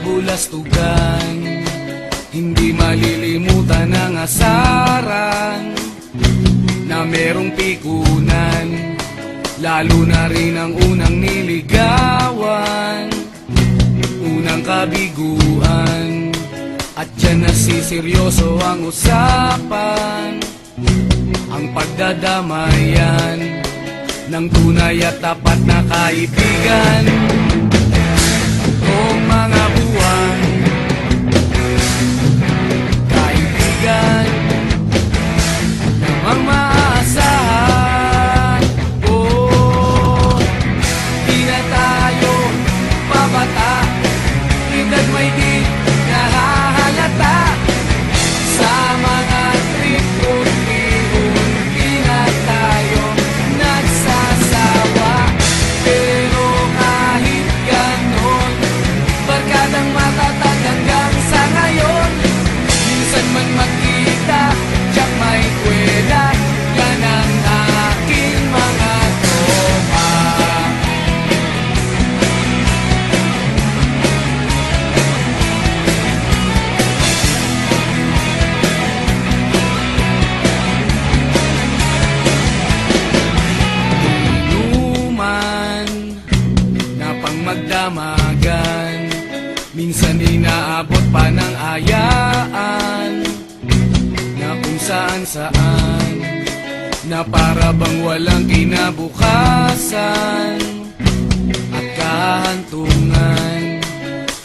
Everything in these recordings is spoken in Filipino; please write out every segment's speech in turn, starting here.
kabulastugan. Hindi malilimutan ang asaran na merong pikunan, lalo na rin ang unang niligawan, unang kabiguan. At dyan nasiseryoso ang usapan, ang pagdadamayan ng tunay at tapat na kaibigan. O mga buwan, kaibigan namang maaasahan. Di na tayo pabata, edad may di nahahalata. Sa mga trip unti-unti na tayo nagsasawa. Pero kahit ganon, barkadang matatag hanggang sa ngayon. Minsan man magkita, tiyak may kwela, yan ang aking mga tropa. Inuman na pang magdamagan, minsan inaabot pa ng ayaan, na kung saan-saan, na para bang walang kinabukasan at kahantungan.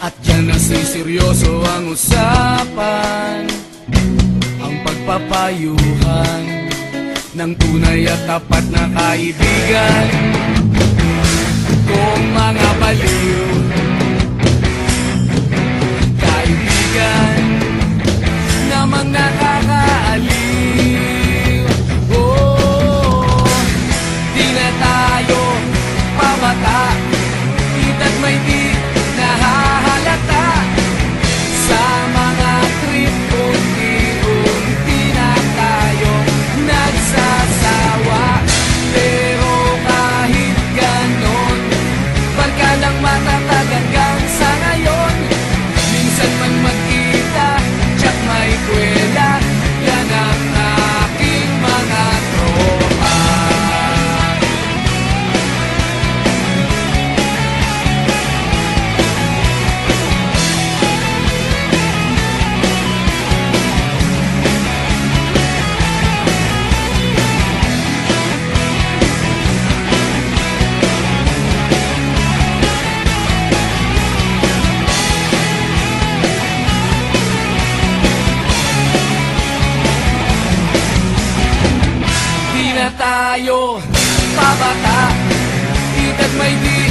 At dyan nasiseryoso ang usapan, ang pagpapayuhan ng tunay at tapat na kaibigan. Kung mga baliw, kaibigan namang nakakaaliw. Di na tayo pabata, edad may di nahahalata. Sa mga trip unti-unti na tayo nagsasawa. Pero kahit ganon, barkadang matatag hanggang sa ngayon. Minsan man magkita, tiyak may kwela, yan ang aking mga tropa. Di na tayo pabata, edad may di